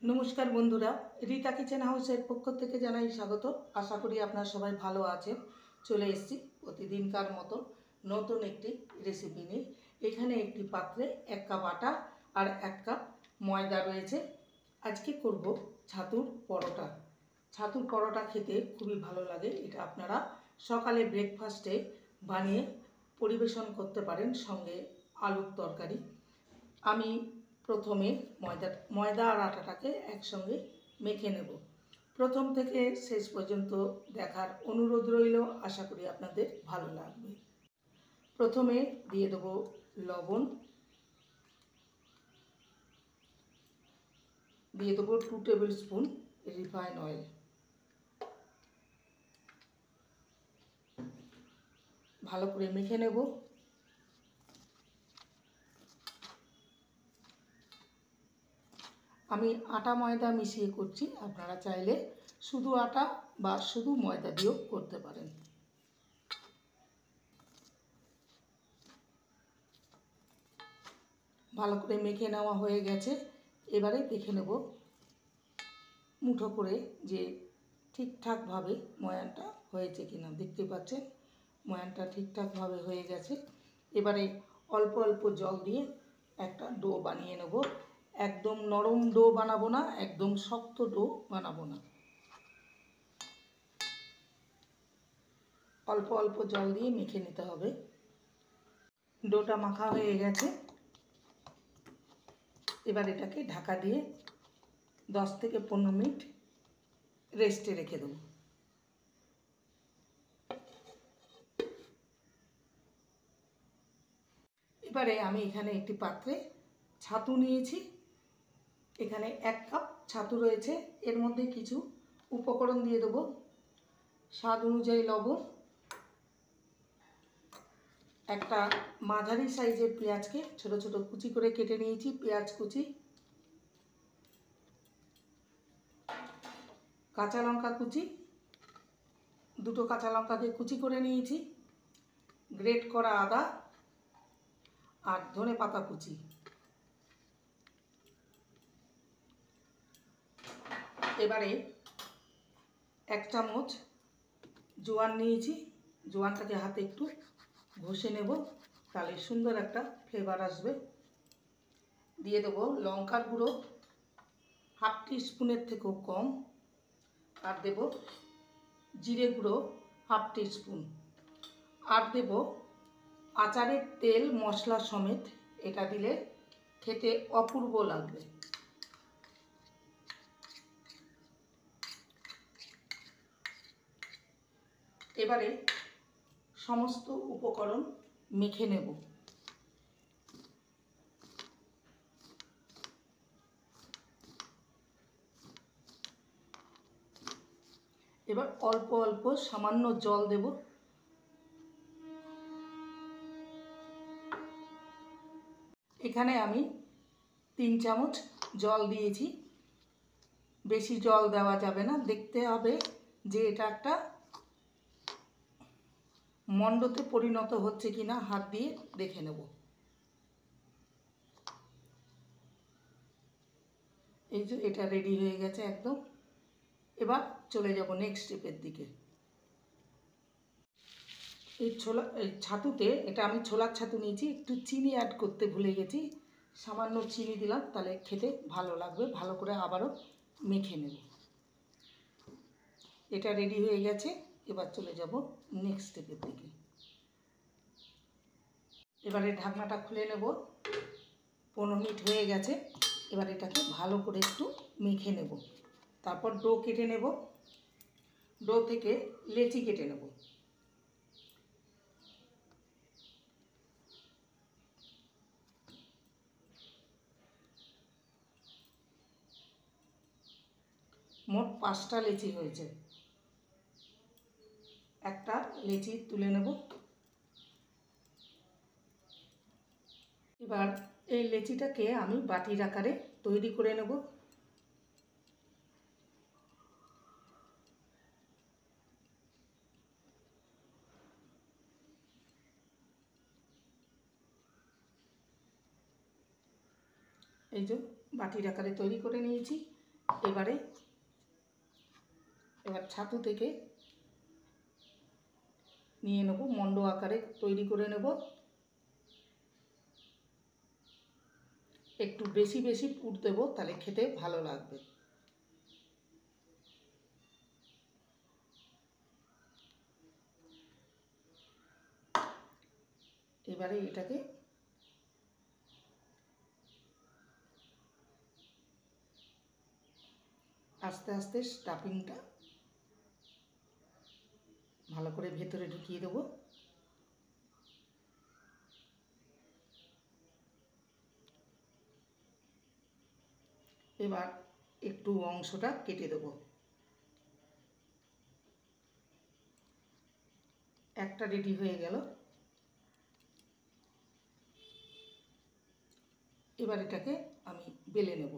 नमस्कार बंधुरा रीता किचेन हाउसের পক্ষ থেকে জানাই স্বাগত। আশা করি আপনারা সবাই ভালো আছেন। চলে এসেছি প্রতিদিনকার মতো নতুন একটি রেসিপি নিয়ে। এখানে একটি পাত্রে 1 কাপ আটা আর 1 কাপ ময়দা রয়েছে। আজকে করব ছাতুর পরোটা। ছাতুর পরোটা খেতে খুবই ভালো লাগে। এটা আপনারা সকালে ব্রেকফাস্টে বানিয়ে পরিবেশন করতে পারেন, সঙ্গে আলুর তরকারি। আমি প্রথমে ময়দা আর আটাটাকে একসঙ্গে মেখে নেব। প্রথম থেকে শেষ পর্যন্ত দেখার অনুরোধ রইল, আশা করি আপনাদের ভালো লাগবে। প্রথমে দিয়ে দেব লবণ, দিয়ে দেবো 2 টেবিল স্পুন রিফাইন অয়েল, ভালো করে মেখে নেব। আমি আটা ময়দা মিশিয়ে করছি, আপনারা চাইলে শুধু আটা বা শুধু ময়দা দিয়েও করতে পারেন। ভালো করে মেখে নেওয়া হয়ে গেছে। এবারে দেখে নেব মুঠো করে যে ঠিকঠাকভাবে ময়ানটা হয়েছে কিনা। দেখতে পাচ্ছেন ময়ানটা ঠিকঠাকভাবে হয়ে গেছে। এবারে অল্প অল্প জল দিয়ে একটা ডো বানিয়ে নেব। একদম নরম ডো বানাবো না, একদম শক্ত ডো বানাবো না। অল্প অল্প জল দিয়ে মেখে নিতে হবে। ডোটা মাখা হয়ে গেছে। এবার এটাকে ঢাকা দিয়ে 10 থেকে 15 মিনিট রেস্টে রেখে দেবো। এবারে আমি এখানে একটি পাত্রে ছাতু নিয়েছি। এখানে 1 কাপ ছাতু রয়েছে। এর মধ্যে কিছু উপকরণ দিয়ে দেবো। স্বাদ অনুযায়ী লবণ, একটা মাঝারি সাইজের পেঁয়াজকে ছোট ছোট কুচি করে কেটে নিয়েছি, পেঁয়াজ কুচি, কাঁচা লঙ্কা কুচি, 2টো কাঁচা লঙ্কাকে কুচি করে নিয়েছি, গ্রেট করা আদা আর ধনে পাতা কুচি। এবারে 1 চামচ জোয়ান নিয়েছি। জোয়ানটাকে হাতে একটু ঘষে নেব, তাহলে সুন্দর একটা ফ্লেভার আসবে। দিয়ে দেবো লঙ্কার গুঁড়ো, হাফ টিস্পুনের থেকেও কম, আর দেব জিরে গুঁড়ো হাফ টিস্পুন, আর দেব আচারের তেল মশলা সমেত। এটা দিলে খেতে অপূর্ব লাগবে। এবারে সমস্ত উপকরণ মেখে নেব। এবার অল্প অল্প সামান্য জল দেব। এখানে আমি 3 চামচ জল দিয়েছি। বেশি জল দেওয়া যাবে না। দেখতে হবে যে এটা একটা মণ্ডতে পরিণত হচ্ছে কিনা, হাত দিয়ে দেখে নেব। এই যে এটা রেডি হয়ে গেছে একদম। এবার চলে যাব নেক্সট স্টেপের দিকে। এই ছাতুতে, এটা আমি ছোলার ছাতু নিয়েছি, একটু চিনি অ্যাড করতে ভুলে গেছি, সামান্য চিনি দিলাম, তাহলে খেতে ভালো লাগবে। ভালো করে আবারও মেখে নেব। এটা রেডি হয়ে গেছে। এবার চলে যাব নেক্সট স্টেপের দিকে। এবারে ঢাকনাটা খুলে নেব। 15 মিনিট হয়ে গেছে। এবার এটাকে ভালো করে একটু মেখে নেব। তারপর ডো কেটে নেব। ডো থেকে লেচি কেটে নেব। মোট 5টা লেচি হয়েছে। একটা লেচি তুলে নেব। এবার এই লেচিটাকে আমি বাটির আকারে তৈরি করে নেব। এই যে বাটির আকারে তৈরি করে নিয়েছি। এবার ছাতু থেকে নিয়ে নেব, মণ্ড আকারে তৈরি করে নেব। একটু বেশি বেশি পুর দেবো, তাহলে খেতে ভালো লাগবে। এবারে এটাকে আস্তে আস্তে স্টাফিংটা ভালো করে ভেতরে ঢুকিয়ে দেবো। এবার একটু অংশটা কেটে দেবো। একটা রেডি হয়ে গেল। এবার এটাকে আমি বেলে নেব।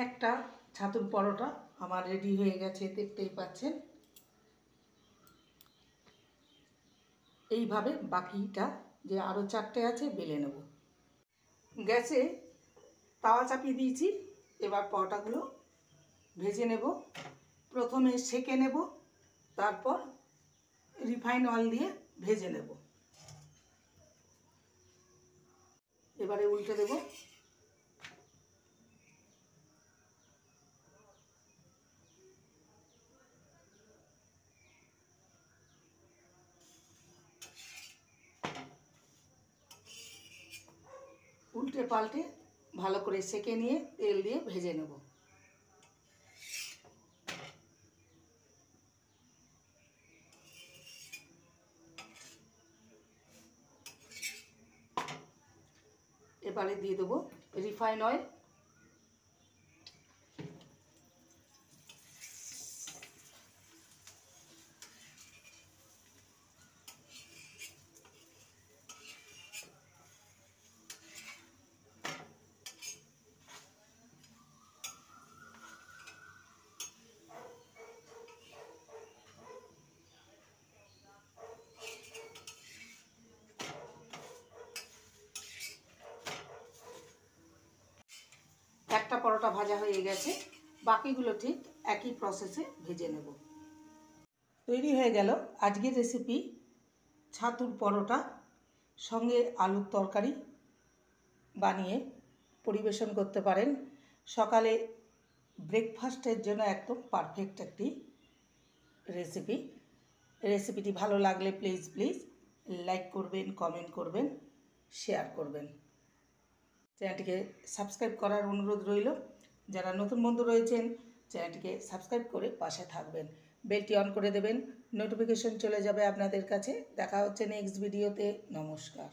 একটা ছাতুর পরোটা আমার রেডি হয়ে গেছে, দেখতেই পাচ্ছেন। এইভাবে বাকিটা যে আরও 4টে আছে বেলে নেব। গ্যাসে তাওয়া চাপিয়ে দিয়েছি। এবার পরোটাগুলো ভেজে নেব। প্রথমে সেঁকে নেব, তারপর রিফাইন অয়েল দিয়ে ভেজে নেব। এবারে উল্টে দেব। উল্টে পাল্টে ভালো করে সেঁকে নিয়ে তেল দিয়ে ভেজে নেব। এবারে দিয়ে দেবো রিফাইন অয়েল। একটা পরোটা ভাজা হয়ে গেছে, বাকিগুলো ঠিক একই প্রসেসে ভেজে নেব। তৈরি হয়ে গেল আজকের রেসিপি ছাতুর পরোটা, সঙ্গে আলুর তরকারি বানিয়ে পরিবেশন করতে পারেন। সকালে ব্রেকফাস্টের জন্য একদম পারফেক্ট একটি রেসিপিটি ভালো লাগলে প্লিজ লাইক করবেন, কমেন্ট করবেন, শেয়ার করবেন। চ্যানেলটিকে সাবস্ক্রাইব করার অনুরোধ রইল। যারা নতুন বন্ধু রয়েছেন চ্যানেলটিকে সাবস্ক্রাইব করে পাশে থাকবেন, বেলটি অন করে দেবেন, নোটিফিকেশন চলে যাবে আপনাদের কাছে। দেখা হচ্ছে নেক্সট ভিডিওতে। নমস্কার।